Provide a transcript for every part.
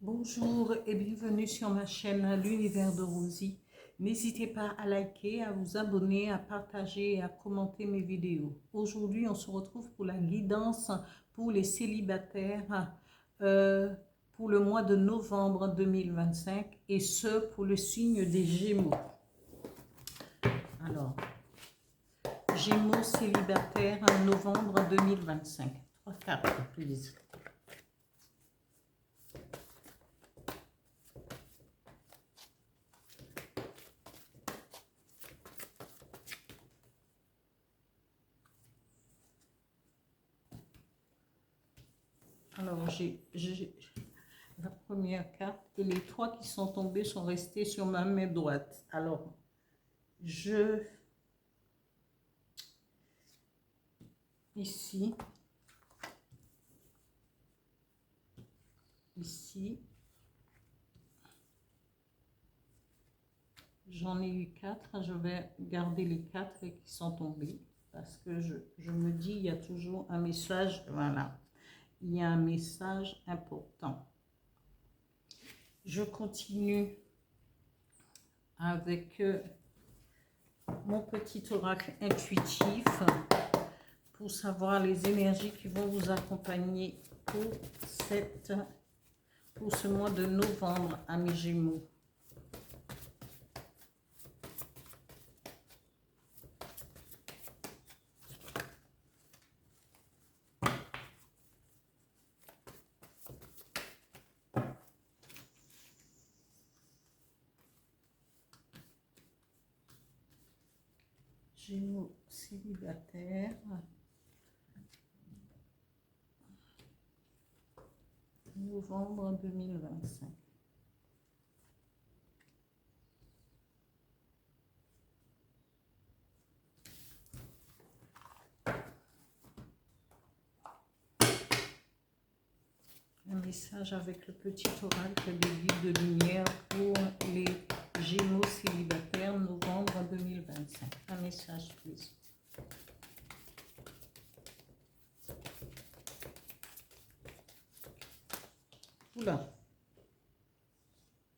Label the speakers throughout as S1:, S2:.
S1: Bonjour et bienvenue sur ma chaîne L'Univers de Rosie. N'hésitez pas à liker, à vous abonner, à partager et à commenter mes vidéos. Aujourd'hui, on se retrouve pour la guidance pour les célibataires pour le mois de novembre 2025 et ce pour le signe des Gémeaux. Alors, Gémeaux célibataires en novembre 2025. 3 cartes, please. Alors, j'ai la première carte et les 3 qui sont tombés sont restés sur ma main droite. Alors, ici, j'en ai eu 4. Je vais garder les 4 qui sont tombés parce que je me dis, il y a toujours un message, voilà, il y a un message important. Je continue avec mon petit oracle intuitif pour savoir les énergies qui vont vous accompagner pour ce mois de novembre à mes Gémeaux. Gémeaux célibataires. Novembre 2025. Un message avec le petit oracle des guides de lumière pour les Gémeaux célibataires, novembre 2025. Un message, please. Oula.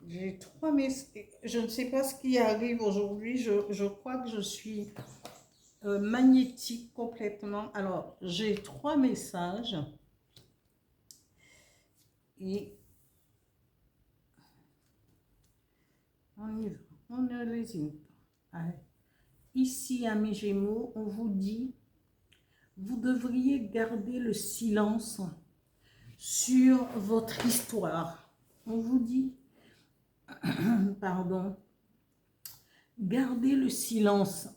S1: J'ai 3 messages. Je ne sais pas ce qui arrive aujourd'hui. Je crois que je suis magnétique complètement. Alors, j'ai 3 messages. Et on y va. On ne lésine pas. Allez. Ici, à mes Gémeaux, on vous dit, vous devriez garder le silence sur votre histoire. On vous dit, pardon, gardez le silence.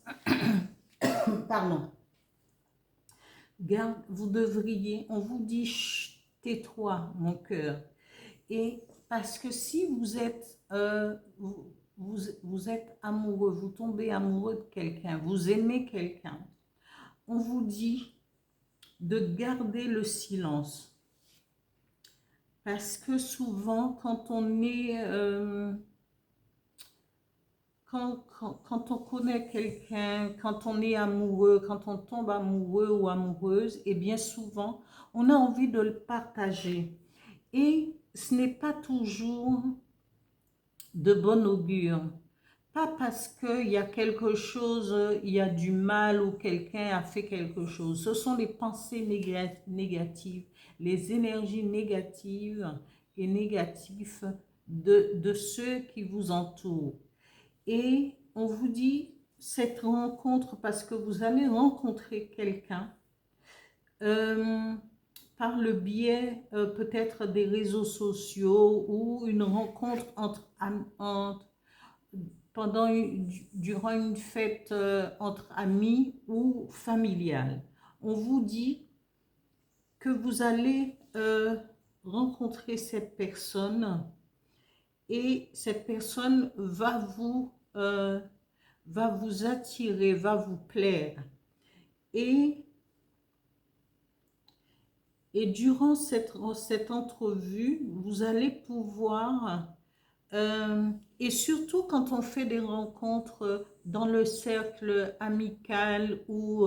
S1: Pardon. Vous devriez, on vous dit, tais-toi, mon cœur. Et parce que si vous êtes, vous êtes amoureux, vous tombez amoureux de quelqu'un, vous aimez quelqu'un, on vous dit de garder le silence. Parce que souvent, quand on est... quand on connaît quelqu'un, quand on est amoureux, quand on tombe amoureux ou amoureuse, et bien souvent, on a envie de le partager. Et ce n'est pas toujours de bon augure. Pas parce qu'il y a quelque chose, il y a du mal ou quelqu'un a fait quelque chose. Ce sont les pensées négatives, les énergies négatives et négatives de ceux qui vous entourent. Et on vous dit cette rencontre parce que vous allez rencontrer quelqu'un par le biais peut-être des réseaux sociaux ou une rencontre durant une fête entre amis ou familiale. On vous dit que vous allez rencontrer cette personne et cette personne va vous attirer, va vous plaire. Et durant cette entrevue, vous allez pouvoir, et surtout quand on fait des rencontres dans le cercle amical ou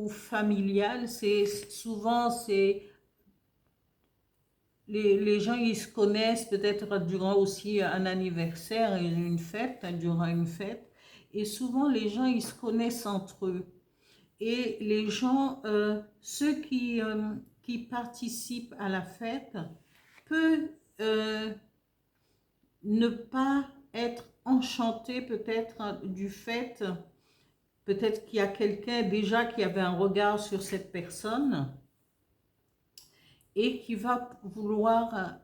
S1: familial, souvent les gens, ils se connaissent peut-être durant aussi un anniversaire, une fête, durant une fête. Et souvent, les gens, ils se connaissent entre eux. Et les gens, ceux qui participent à la fête, peuvent ne pas être enchantés peut-être du fait, peut-être qu'il y a quelqu'un déjà qui avait un regard sur cette personne et qui va vouloir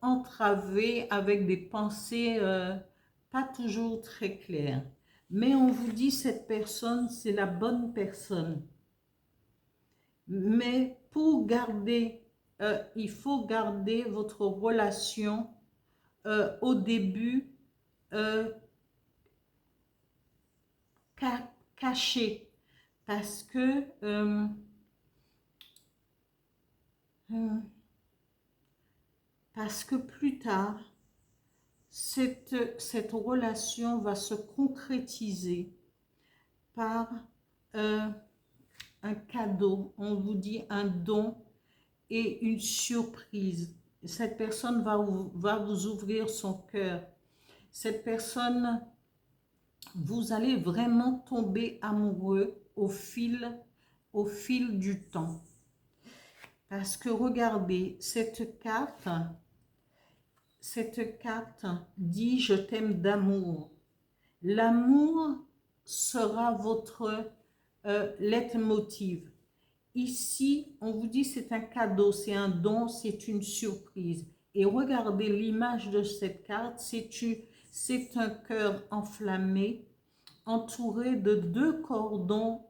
S1: entraver avec des pensées pas toujours très claires. Mais on vous dit, cette personne, c'est la bonne personne. Mais pour garder, il faut garder votre relation au début cachée. Parce que plus tard, cette relation va se concrétiser par un cadeau, on vous dit un don et une surprise. Cette personne va vous ouvrir son cœur. Cette personne, vous allez vraiment tomber amoureux au fil du temps. Parce que regardez, cette carte dit « Je t'aime d'amour ». L'amour sera votre leitmotiv. Ici, on vous dit c'est un cadeau, c'est un don, c'est une surprise. Et regardez l'image de cette carte, c'est un cœur enflammé, entouré de 2 cordons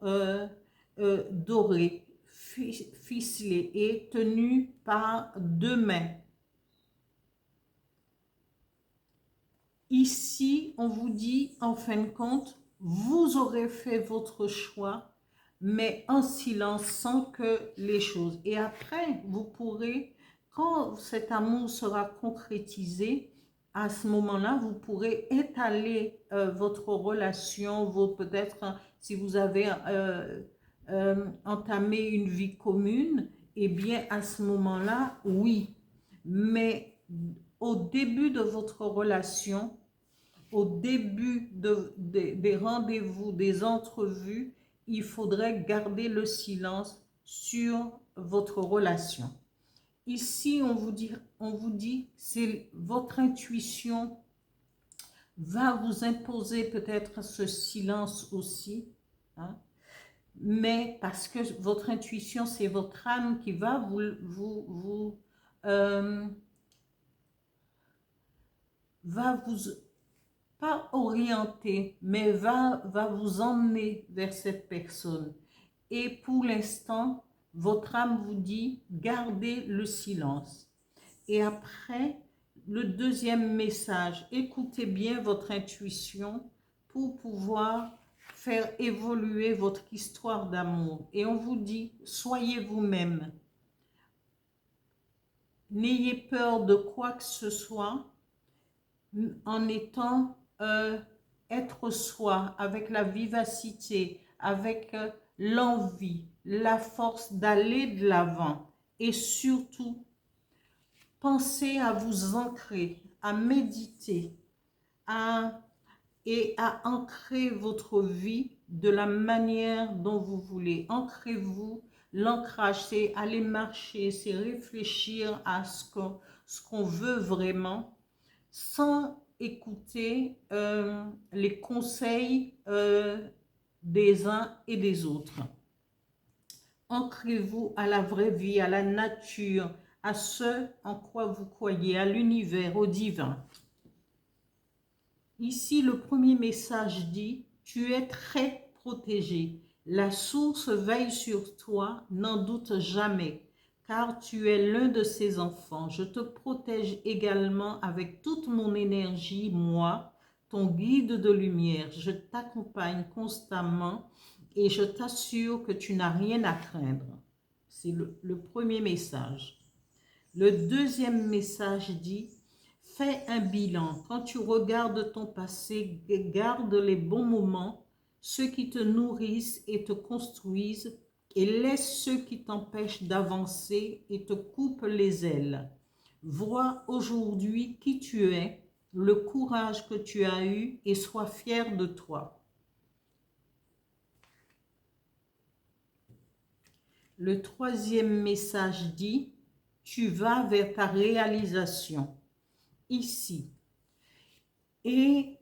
S1: dorés, ficelés et tenus par 2 mains. Ici, on vous dit, en fin de compte, vous aurez fait votre choix, mais en silence, sans que les choses. Et après, vous pourrez, quand cet amour sera concrétisé, à ce moment-là, vous pourrez étaler votre relation, peut-être si vous avez entamé une vie commune, eh bien, à ce moment-là, oui. Mais au début de votre relation, au début des rendez-vous, des entrevues, il faudrait garder le silence sur votre relation. Ici, on vous dit, c'est votre intuition va vous imposer peut-être ce silence aussi, hein, mais parce que votre intuition, c'est votre âme qui va va vous pas orienter, mais va vous emmener vers cette personne. Et pour l'instant, votre âme vous dit, gardez le silence. Et après, le deuxième message, écoutez bien votre intuition pour pouvoir faire évoluer votre histoire d'amour. Et on vous dit, soyez vous-même. N'ayez peur de quoi que ce soit en étant être soi, avec la vivacité, avec l'envie, la force d'aller de l'avant. Et surtout, pensez à vous ancrer, à méditer, et à ancrer votre vie de la manière dont vous voulez. Ancrez-vous. L'ancrage, c'est aller marcher, c'est réfléchir à ce qu'on veut vraiment, sans écouter les conseils des uns et des autres. Ancrez-vous à la vraie vie, à la nature, à ce en quoi vous croyez, à l'univers, au divin. Ici, le premier message dit, tu es très protégé. La source veille sur toi, n'en doute jamais, car tu es l'un de ses enfants. Je te protège également avec toute mon énergie, moi, ton guide de lumière. Je t'accompagne constamment et je t'assure que tu n'as rien à craindre. C'est le premier message. Le deuxième message dit, fais un bilan. Quand tu regardes ton passé, garde les bons moments, ceux qui te nourrissent et te construisent, et laisse ceux qui t'empêchent d'avancer et te coupent les ailes. Vois aujourd'hui qui tu es, le courage que tu as eu et sois fier de toi. Le troisième message dit, tu vas vers ta réalisation, ici. Et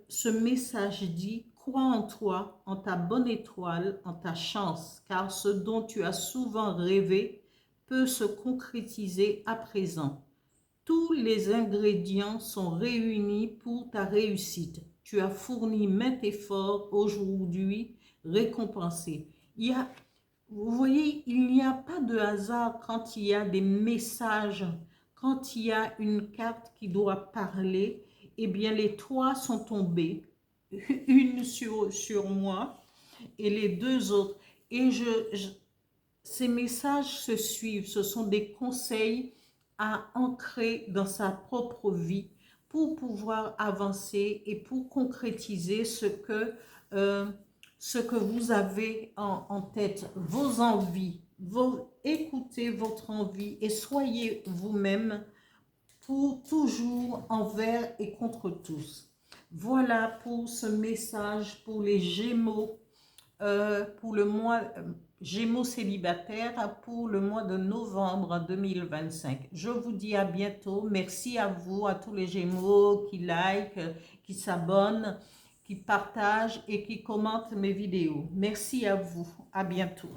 S1: ce message dit, crois en toi, en ta bonne étoile, en ta chance, car ce dont tu as souvent rêvé peut se concrétiser à présent. Tous les ingrédients sont réunis pour ta réussite. Tu as fourni maints efforts aujourd'hui récompensés. Vous voyez, il n'y a pas de hasard quand il y a des messages, quand il y a une carte qui doit parler. Eh bien, les trois sont tombés, une sur moi et les deux autres. Et ces messages se suivent, ce sont des conseils à ancrer dans sa propre vie pour pouvoir avancer et pour concrétiser ce que vous avez en tête, vos envies. Écoutez votre envie et soyez vous-même pour toujours envers et contre tous. Voilà pour ce message pour les Gémeaux, pour le mois Gémeaux célibataires pour le mois de novembre 2025. Je vous dis à bientôt. Merci à vous, à tous les Gémeaux qui like, qui s'abonnent, qui partagent et qui commentent mes vidéos. Merci à vous. À bientôt.